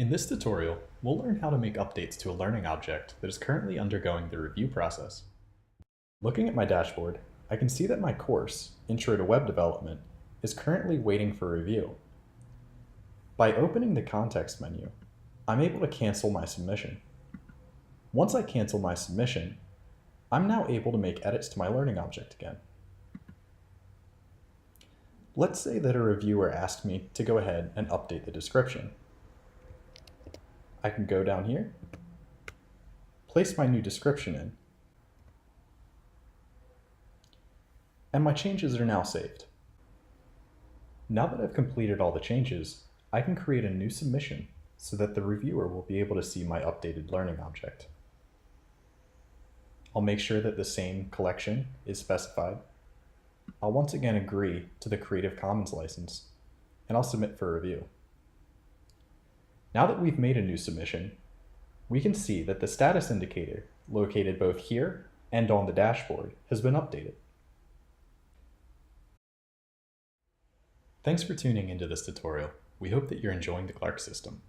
In this tutorial, we'll learn how to make updates to a learning object that is currently undergoing the review process. Looking at my dashboard, I can see that my course, Intro to Web Development, is currently waiting for review. By opening the context menu, I'm able to cancel my submission. Once I cancel my submission, I'm now able to make edits to my learning object again. Let's say that a reviewer asked me to go ahead and update the description. I can go down here, place my new description in, and my changes are now saved. Now that I've completed all the changes, I can create a new submission so that the reviewer will be able to see my updated learning object. I'll make sure that the same collection is specified. I'll once again agree to the Creative Commons license, and I'll submit for review. Now that we've made a new submission, we can see that the status indicator, located both here and on the dashboard, has been updated. Thanks for tuning into this tutorial. We hope that you're enjoying the Clark system.